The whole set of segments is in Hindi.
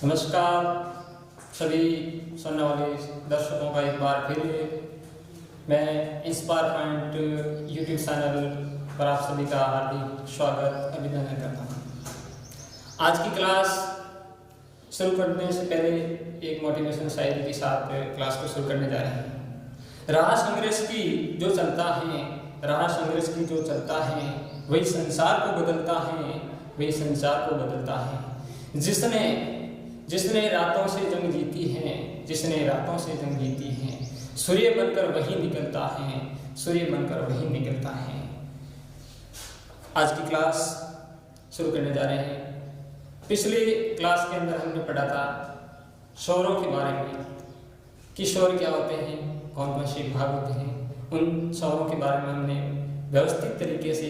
नमस्कार सभी सुनने वाले दर्शकों का एक बार फिर मैं इंस्पायर पॉइंट यूट्यूब चैनल पर आप सभी का हार्दिक स्वागत अभिनंदन करता हूँ। आज की क्लास शुरू करने से पहले एक मोटिवेशन शायरी के साथ क्लास को शुरू करने जा रहे हैं। राह संघर्ष की जो चलता है, राह संघर्ष की जो चलता है, वही संसार को बदलता है, वही संसार को बदलता है। जिसने रातों से जंग जीती है, जिसने रातों से जंग जीती है, सूर्य बनकर वही निकलता है, सूर्य बनकर वही निकलता है। आज की क्लास शुरू करने जा रहे हैं। पिछले क्लास के अंदर हमने पढ़ा था शौरों के बारे में कि शौर क्या होते हैं, कौन कौन से भाग होते हैं। उन शौरों के बारे में हमने व्यवस्थित तरीके से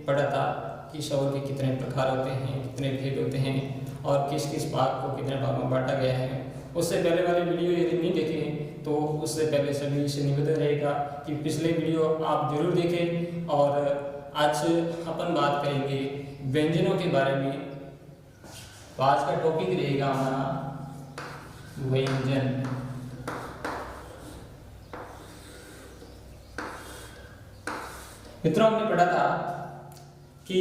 पढ़ा था कि शौर के कितने प्रकार होते हैं, कितने भेद होते हैं और किस किस भाग को कितने भागों में बांटा गया है। उससे पहले वाले वीडियो यदि नहीं देखें तो उससे पहले सभी से निवेदन रहेगा कि पिछले वीडियो आप जरूर देखें। और आज अपन बात करेंगे व्यंजनों के बारे में। तो आज का टॉपिक रहेगा हमारा व्यंजन। मित्रों, हमने पढ़ा था कि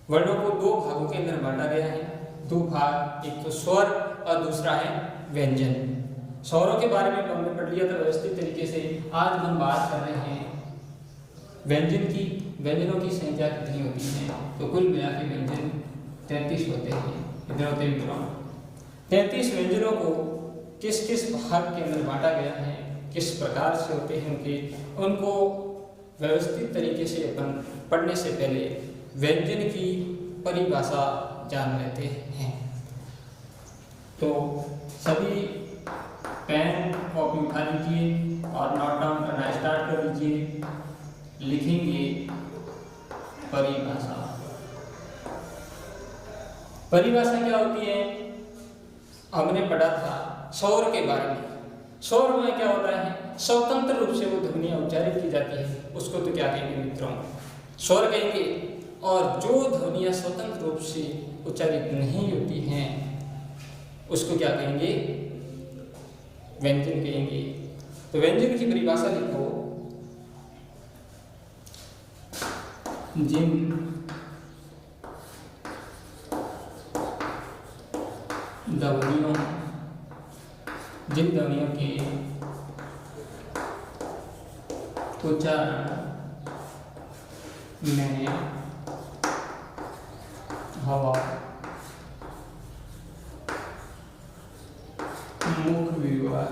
वर्णों को दो भागों के अंदर बांटा गया है। दो भाग, एक तो स्वर और दूसरा है व्यंजन। स्वरों के बारे में हमने पढ़ लिया था व्यवस्थित तरीके से। आज हम बात कर रहे हैं व्यंजन की। व्यंजनों की संख्या कितनी होती है? तो कुल मिला के व्यंजन 33 होते हैं। कितने होते हैं मित्रों? 33 व्यंजनों को किस किस भाग के अंदर बांटा गया है, किस प्रकार से होते हैं उनको व्यवस्थित तरीके से अपन पढ़ने से पहले व्यंजन की परिभाषा जान लेते हैं। तो सभी पेन कॉपी उठा लीजिए और नोट डाउन करना स्टार्ट कर लीजिए। लिखेंगे परिभाषा। परिभाषा क्या होती है? हमने पढ़ा था शौर के बारे में। शौर में क्या होता है? स्वतंत्र रूप से वो ध्वनियां उच्चारित की जाती है, उसको तो क्या कहेंगे मित्रों? शौर कहेंगे। और जो ध्वनियां स्वतंत्र रूप से उच्चारित नहीं होती हैं उसको क्या कहेंगे? व्यंजन कहेंगे। तो व्यंजन की परिभाषा लिखो। जिन ध्वनियों के उच्चारण में हवा मुख विवर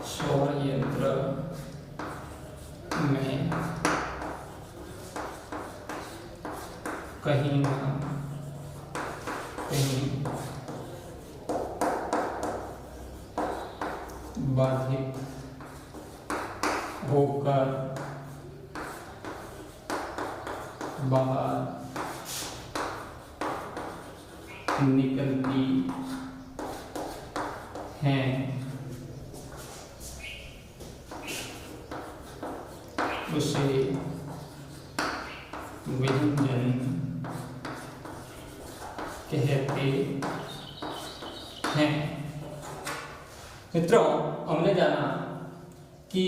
शौर यंत्र में कहीं न कहीं बाधित होकर बाहर निकलती हैं, उसे व्यंजन कहते हैं। मित्रों, हमने जाना कि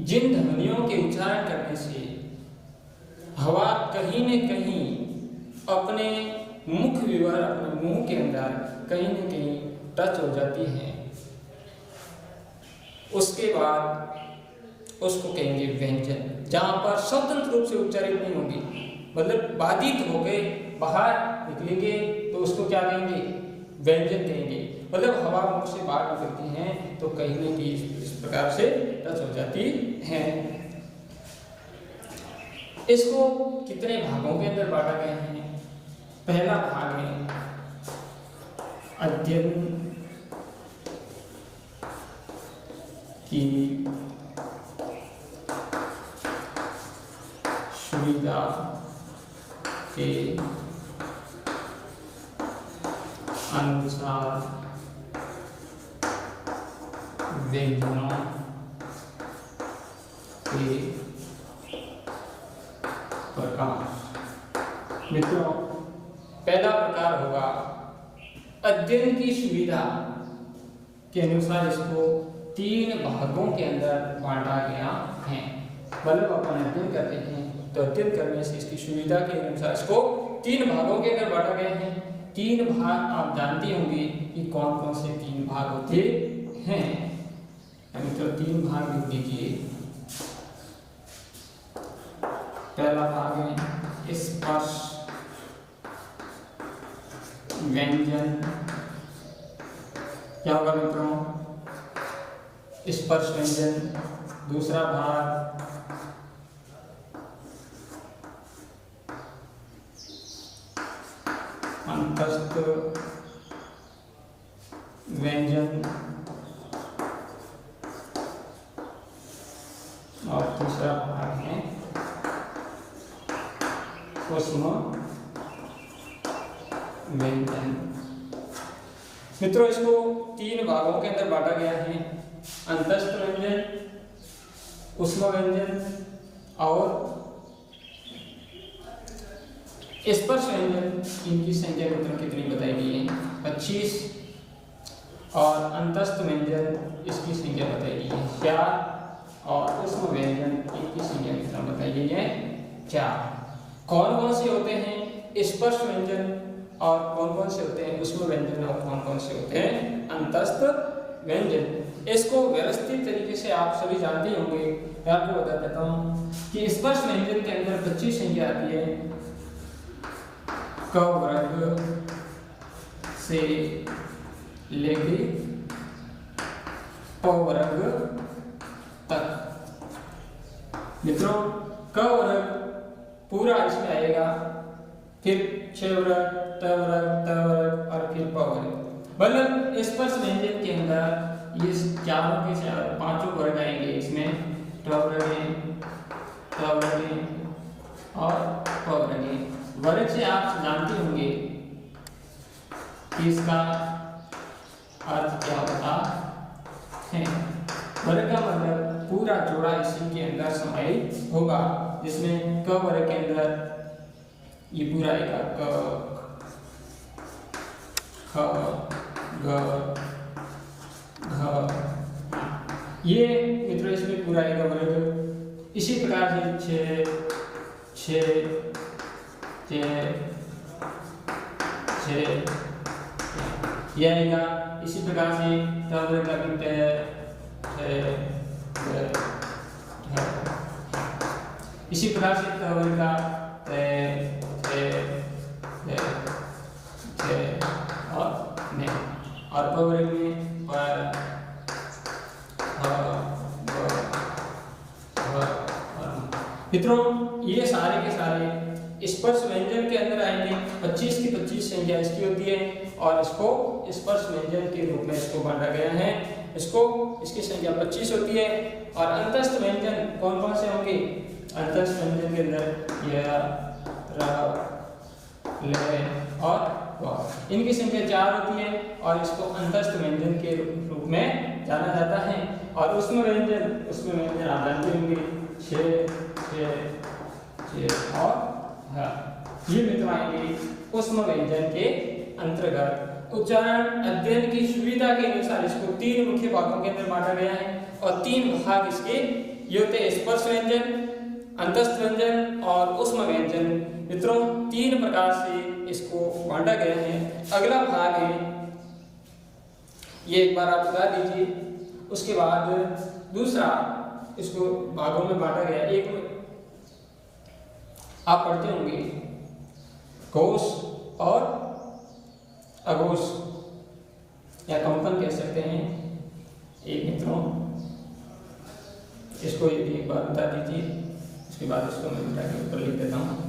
जिन ध्वनियों के उच्चारण करने से हवा कहीं न कहीं अपने मुख विवर, अपने मुंह के अंदर कहीं न कहीं टच हो जाती है, उसके बाद उसको कहेंगे व्यंजन। जहां पर स्वतंत्र रूप से उच्चारित नहीं होगी, मतलब बाधित हो गए, बाहर निकलेंगे, तो उसको क्या कहेंगे? व्यंजन कहेंगे। मतलब हवा मुख से बाहर निकलती हैं तो कहीं न कहीं इस प्रकार से टच हो जाती हैं। इसको कितने भागों के अंदर बांटा गया है? पहला भाग है अध्ययन की सुविधा के अनुसार व्यंजनों के प्रकार। मित्रों, पहला प्रकार होगा अध्ययन की सुविधा के अनुसार इसको 3 भागों के अंदर बांटा गया है। मतलब अपन अध्ययन करते हैं तो अध्ययन करने से इसकी सुविधा के अनुसार इसको 3 भागों के अंदर बांटा गया है। 3 भाग आप जानते होंगे कि कौन कौन से 3 भाग होते हैं। मित्रों, 3 भाग लिख दीजिए। पहला भाग है स्पर्श व्यंजन। क्या होगा मित्रों? स्पर्श व्यंजन। दूसरा भाग अंतस्थ व्यंजन और तीसरा भाग है ऊष्म व्यंजन। मित्रों, इसको 3 भागों के अंदर बांटा गया है। अंतस्थ व्यंजन, ऊष्म व्यंजन और स्पर्श व्यंजन। इनकी संख्या मित्रों कितनी बताई गई है? 25। और अंतस्थ व्यंजन इसकी संख्या बताई गई है 4 और ऊष्म व्यंजन इनकी संख्या मित्रों बताई गई है 4। कौन कौन से होते हैं स्पर्श व्यंजन और कौन कौन से होते हैं ऊष्म व्यंजन और कौन कौन से होते हैं अंतस्थ व्यंजन? इसको व्यवस्थित तरीके से आप सभी जानते होंगे। मैं आपको बता देता हूँ कि स्पर्श व्यंजन के अंदर 25 संख्या आती है। क वर्ग से लेके प वर्ग तक। मित्रों, क वर्ग पूरा इसमें आएगा, फिर छ वर्ग, त वर्ग, त वर्ग और फिर प वर्ग। मतलब स्पर्श व्यंजन के अंदर ये चारों के चार 5 वर्ग आएंगे। इसमें ट वर्ग है, त वर्ग है और प वर्ग है। वर्ग से आप जानते होंगे कि इसका अर्थ क्या होता है। वर्ग का मतलब पूरा जोड़ा इसी के अंदर समाहित होगा, जिसमें क वर्ग के अंदर ये पूरा आएगा क, ख, ग, घ। ये मित्रों इसमें पूरा आएगा वर्ग। इसी प्रकार से छ यह आएगा। इसी प्रकार से वर्ग का भी इसी प्रकार से वर्ग का और प वर्ग में पर मित्रों ये सारे के सारे स्पर्श व्यंजन के अंदर आएंगे। 25 की 25 संख्या इसकी होती है और इसको स्पर्श व्यंजन के रूप में इसको बांटा गया है। इसकी संख्या 25 होती है। और अंतस्थ व्यंजन कौन कौन से होंगे? अंतस्थ व्यंजन के अंदर य, र, ल और व। इनकी संख्या 4 होती है और इसको अंतस्थ व्यंजन के रूप में जाना जाता है। और ऊष्म व्यंजन आप जानते होंगे 6 और ये मित्र आएंगे ऊष्म व्यंजन के अंतर्गत। उच्चारण अध्ययन की सुविधा के अनुसार इसको 3 मुख्य भागों के अंदर बांटा गया है और 3 भाग इसके ये होते हैं स्पर्श व्यंजन, अंतस्थ व्यंजन और ऊष्म व्यंजन। मित्रों 3 प्रकार से इसको बांटा गया है। अगला भाग है, ये एक बार आप बता दीजिए। उसके बाद दूसरा इसको भागों में बांटा गया। एक आप पढ़ते होंगे कोश और अघोष या कंपन कह सकते हैं। एक मित्रों इसको एक बार बता दीजिए, उसके बाद इसको मैं बता के ऊपर लिख देता हूँ।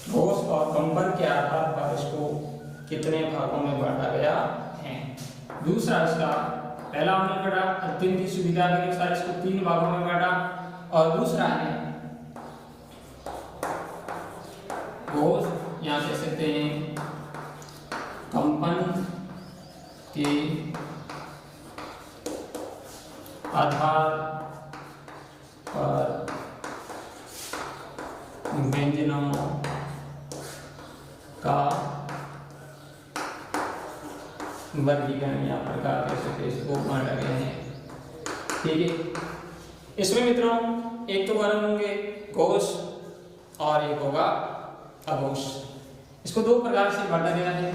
घोष और कंपन के आधार पर इसको कितने भागों में बांटा गया है। दूसरा इसका पहला हमने पढ़ा अध्ययन की सुविधा के अनुसार इसको 3 भागों में बांटा, और दूसरा है घोष, यहाँ कह सकते हैं कंपन के आधार पर व्यंजनों का वर्गीकरण या प्रकार कह सकते हैं, इसको बांटा गया है। ठीक है, इसमें मित्रों एक तो वर्ण होंगे घोष और एक होगा अघोष। इसको 2 प्रकार से बांटा गया है।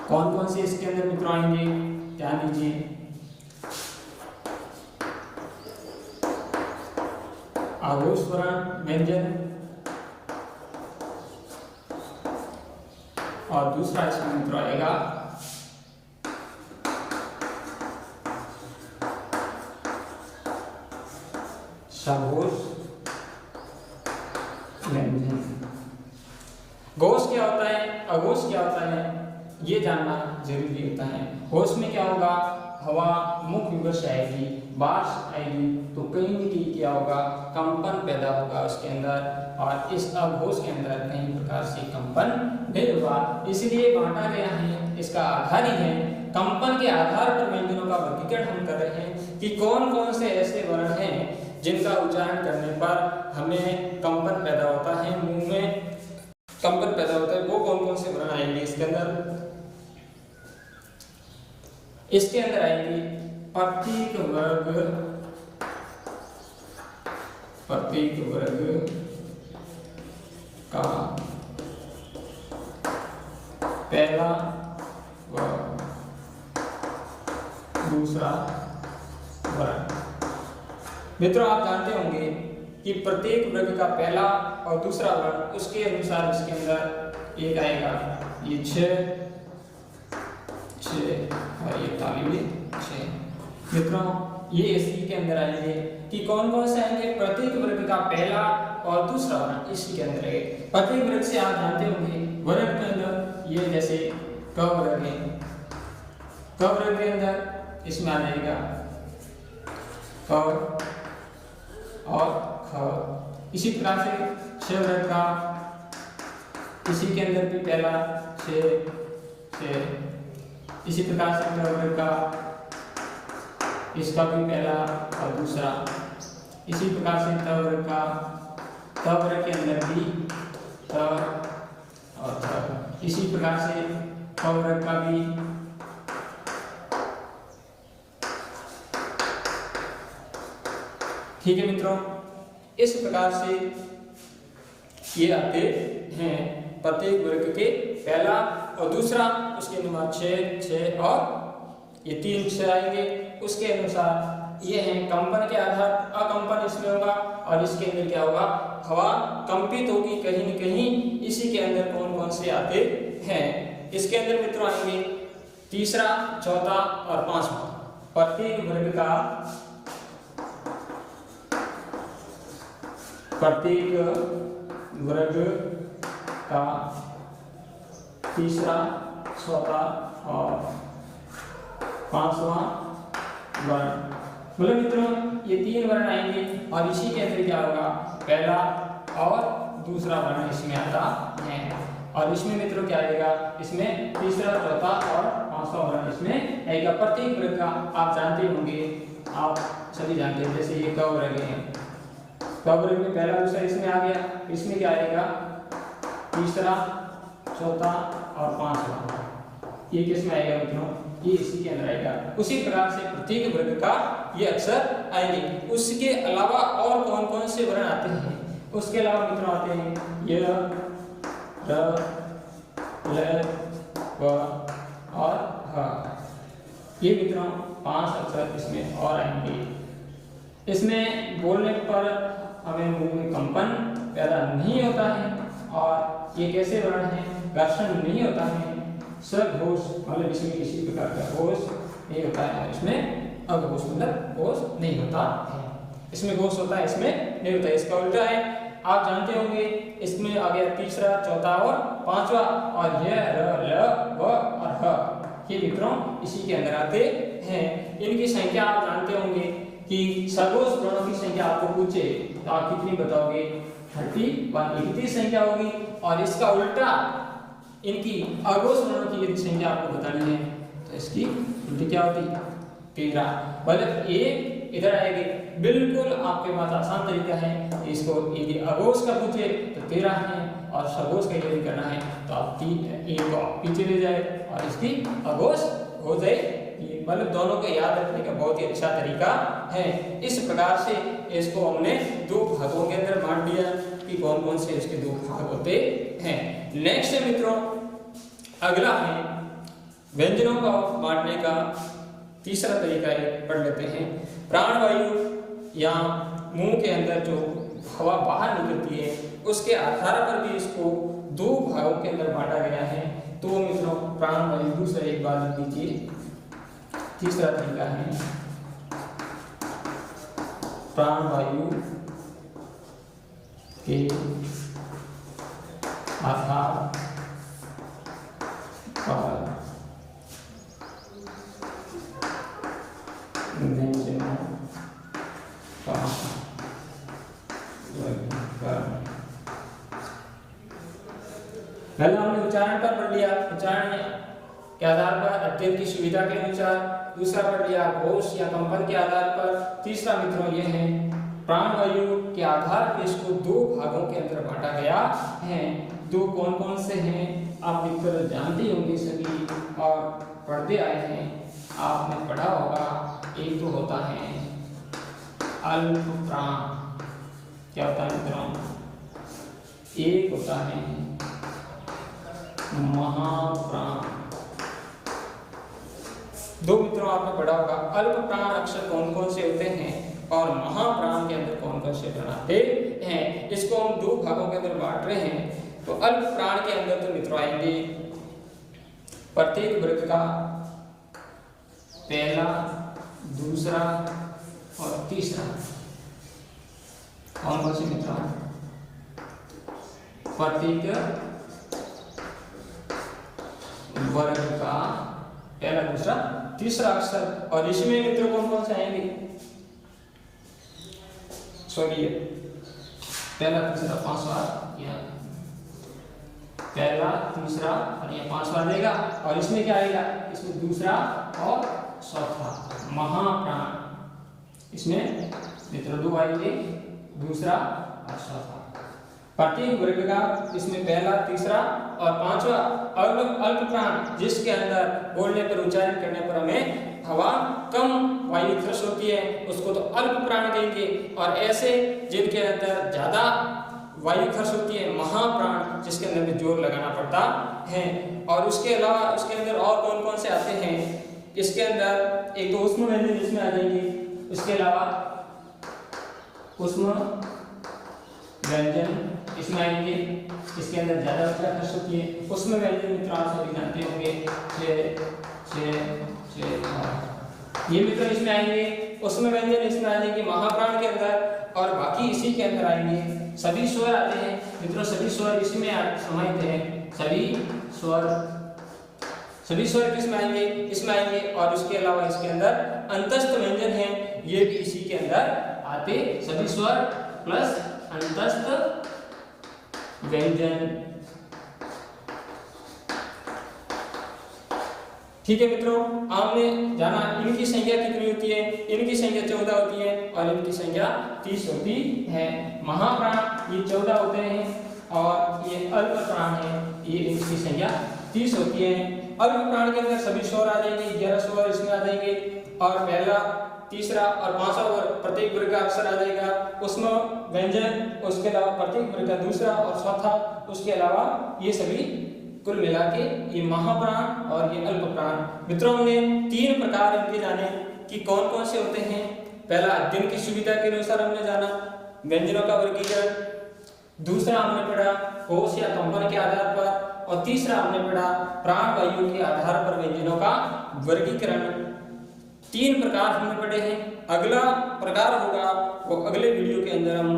कौन कौन से इसके अंदर मित्रों आएंगे, ध्यान दीजिए। अघोष वर्ण व्यंजन, और दूसरा इसमें मित्रों आएगा सघोष व्यंजन। घोष क्या होता है, अघोष क्या होता है, ये जानना जरूरी होता है। घोष में क्या होगा, हवा मुख विवश आएगी, बारिश आएगी, तो कहीं भी क्या होगा, कंपन पैदा होगा उसके अंदर, और इस अघोष के अंदर कहीं प्रकार से कंपन नहीं होगा। इसलिए बांटा गया है, इसका आधार ही है। कंपन के आधार पर व्यंजनों का वर्गीकरण हम कर रहे हैं कि कौन कौन से ऐसे वर्ण हैं जिनका उच्चारण करने पर हमें कंपन पैदा होता है, मुंह में कंपन पैदा होता है, वो कौन कौन से वर्ण आएंगे इसके अंदर। इसके अंदर आएंगे प्रत्येक वर्ग का पहला व दूसरा वर्ण। मित्रों आप जानते होंगे कि प्रत्येक वर्ग का पहला और दूसरा वर्ण, उसके अनुसार इसके अंदर एक आएगा ये 6 और ये तालिबी 6। मित्रों ये इसी के अंदर आएंगे कि कौन कौन से आएंगे, प्रत्येक वर्ग का पहला और दूसरा वर्ण इसी के अंदर है। प्रत्येक वर्ग से आप जानते होंगे वर्ग के अंदर ये जैसे क वर्ग है, क वर्ग के अंदर इसमें आ जाएगा क और ख। इसी प्रकार से 6 वर्ग का इसी के अंदर भी पहला 6, इसी प्रकार से वर्ग का इसका भी पहला और दूसरा, इसी प्रकार से त वर्ग का, त वर्ग के अंदर भी त और थ, इसी प्रकार से क वर्ग का भी ठीक है मित्रों। इस प्रकार से ये आते हैं प्रत्येक वर्ग के पहला और दूसरा, उसके अनुसार 6 और ये 3 अक्षर आएंगे। उसके अनुसार ये है कंपन के आधार, अकंपन इसमें होगा, और इसके अंदर क्या होगा, हवा कंपित होगी कहीं न कहीं। इसी के अंदर कौन कौन से आते हैं, इसके अंदर मित्रों आएंगे तीसरा, चौथा और पांचवा। प्रत्येक वर्ग का तीसरा, चौथा और पांचवा वर्ण। मतलब मित्रों ये 3 वर्ण आएंगे, और इसी के अंदर क्या होगा, पहला और दूसरा वर्ण इसमें आता है। और इसमें मित्रों क्या आएगा, इसमें तीसरा, चौथा और पांचवा वर्ण इसमें आएगा। प्रत्येक वर्ग का आप जानते होंगे, आप सभी जानते हैं, जैसे ये क वर्ग है, क वर्ग में पहला दूसरा इसमें आ गया, इसमें क्या आएगा, तीसरा, चौथा और पांचवा। ये किस में आएगा मित्रों, ये इसी के अंदर आएगा। उसी प्रकार से प्रत्येक वर्ग का ये अक्षर आएंगे। उसके अलावा और कौन कौन से वर्ण आते हैं, उसके अलावा मित्रों आते हैं य, र, ल, व और ह। ये मित्रों 5 अक्षर इसमें और आएंगे। इसमें बोलने पर हमें मुंह में कंपन पैदा नहीं होता है, और ये कैसे वर्ण है, घर्षण नहीं होता है, सघोष मतलब इसमें किसी प्रकार का घोष नहीं होता है, इसमें अघोष मतलब घोष नहीं होता है। इसमें घोष होता है, इसमें नहीं होता है। इसका उल्टा है, आप जानते होंगे इसमें आ गया तीसरा, चौथा और पांचवा, और य, र, ल, व और ह ये मित्रों इसी के अंदर आते हैं। इनकी संख्या आप जानते होंगे कि सगोश वर्णों की संख्या आपको पूछे तो आप कितनी बताओगे? 31 इनकी संख्या होगी। और इसका उल्टा इनकी अगोश वर्णों की यदि संख्या आपको बतानी है तो इसकी उल्टी क्या होती? 13। मतलब ये इधर आएगी। बिल्कुल आपके पास आसान तरीका है। इसको यदि अगोश का पूछे तो 13 है, और सगोश का यदि करना है तो आप 3 को पीछे ले जाए और इसकी अगोश हो जाए। मतलब दोनों को याद रखने का बहुत ही अच्छा तरीका है। इस प्रकार से इसको हमने दो भागों के अंदर बांट दिया कि कौन कौन से इसके दो भाग होते हैं। नेक्स्ट है मित्रों, अगला है व्यंजनों को बांटने का तीसरा तरीका पढ़ लेते हैं। प्राणवायु या मुंह के अंदर जो हवा बाहर निकलती है उसके आधार पर भी इसको दो भागों के अंदर बांटा गया है। तो मित्रों प्राणवायु दूसरा एक बार लिख दीजिए। तीसरा तरीका है प्राणवायु के आधार पर व्यंजनों का वर्गीकरण। पहले हमने उच्चारण पर पढ़ लिया, उच्चारण के आधार पर अध्ययन की सुविधा के अनुसार। दूसरा पढ़ लिया घोष या कंपन के आधार पर। तीसरा मित्रों ये है प्राणवायु के आधार पर इसको दो भागों के अंदर बांटा गया है। दो कौन कौन से हैं आप मित्र जानते होंगे सभी और पढ़ते आए हैं, आपने पढ़ा होगा। एक तो होता है अल्प प्राण, क्या होता है मित्रों? एक होता है महाप्राण। दो मित्रों आपने पढ़ा होगा अल्प प्राण अक्षर कौन कौन से होते हैं और महाप्राण के अंदर कौन कौन से प्राण आते हैं। इसको हम दो भागों के अंदर बांट रहे हैं। तो अल्प प्राण के अंदर तो मित्रों आएंगे प्रत्येक वर्ग का पहला, दूसरा और तीसरा। कौन कौन से मित्रों? प्रत्येक वर्ग का पहला, दूसरा, तीसरा अक्षर। और इसमें मित्रों कौन कौन से आएंगे? सॉरी पहला, तीसरा, पांचवा, या पहला, तीसरा और ये पांचवा देगा। और इसमें क्या आएगा? इसमें दूसरा और चौथा महाप्राण। इसमें मित्रों दो आएंगे, दूसरा और चौथा। प्रत्येक वर्ग का इसमें पहला, तीसरा और पांचवा। अल्प प्राण जिसके अंदर बोलने पर, उच्चारण करने पर हमें हवा कम वायु खर्च होती है उसको तो अल्प प्राण कहेंगे। और ऐसे जिनके अंदर ज्यादा वायु खर्च होती है महाप्राण, जिसके अंदर में जोर लगाना पड़ता है। और उसके अलावा उसके अंदर और कौन कौन से आते हैं? इसके अंदर एक तो उष्म व्यंजन इसमें आ जाएंगे। उसके अलावा उष्म व्यंजन इसमें आएंगे, इसके अंदर ज्यादा ऊर्जा खर्च होती है। उष्म व्यंजन मित्र आप सभी जानते होंगे ये मित्र इसमें आएंगे। उष्म व्यंजन इसमें आ जाएंगे महाप्राण के अंदर। और बाकी इसी के अंदर आएंगे सभी स्वर आते हैं मित्रों। सभी स्वर इसमें समाहित हैं। सभी स्वर किसमें आएंगे? इसमें आएंगे। और उसके अलावा इसके अंदर अंतस्थ व्यंजन हैं, ये भी इसी के अंदर आते। सभी स्वर प्लस अंतस्थ व्यंजन। ठीक है मित्रों, आपने जाना इनकी संख्या कितनी होती है। इनकी संख्या 14 होती है और इनकी संख्या 30 होती है। महाप्राण ये 14 होते हैं और ये अल्प प्राण है, ये इनकी संख्या 30 होती है। अल्प प्राण के अंदर सभी स्वर आ जाएंगे, 11 स्वर इसमें आ जाएंगे। और पहला, तीसरा और पांचवा वर्ग प्रत्येक वर्ग का अक्षर आ जाएगा। उष्म व्यंजन, उसके अलावा प्रत्येक वर्ग का दूसरा और चौथा। उसके अलावा ये सभी कुल मिला के ये महाप्राण और ये अल्प प्राण। मित्रों हमने 3 प्रकार इनके जाने कि कौन कौन से होते हैं। पहला अध्ययन की सुविधा के अनुसार हमने जाना व्यंजनों का वर्गीकरण। दूसरा हमने पढ़ा कोश या कंपन के आधार पर। और तीसरा हमने पढ़ा प्राण वायु के आधार पर व्यंजनों का वर्गीकरण। 3 प्रकार हमने पढ़े हैं। अगला प्रकार होगा वो अगले वीडियो के अंदर हम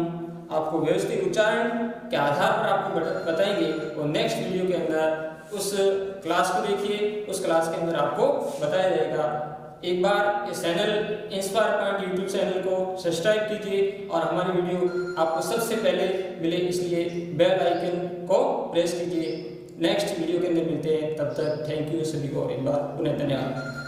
आपको व्यवस्थित उच्चारण के आधार पर आपको बताएंगे और नेक्स्ट वीडियो के अंदर उस क्लास को देखिए, उस क्लास के अंदर आपको बताया जाएगा। एक बार इस channel inspire point YouTube channel को सब्सक्राइब कीजिए और हमारी वीडियो आपको सबसे पहले मिले इसलिए बेल आइकन को प्रेस कीजिए। नेक्स्ट वीडियो के अंदर मिलते हैं, तब तक थैंक यू सभी को एक बार पुनः धन्यवाद।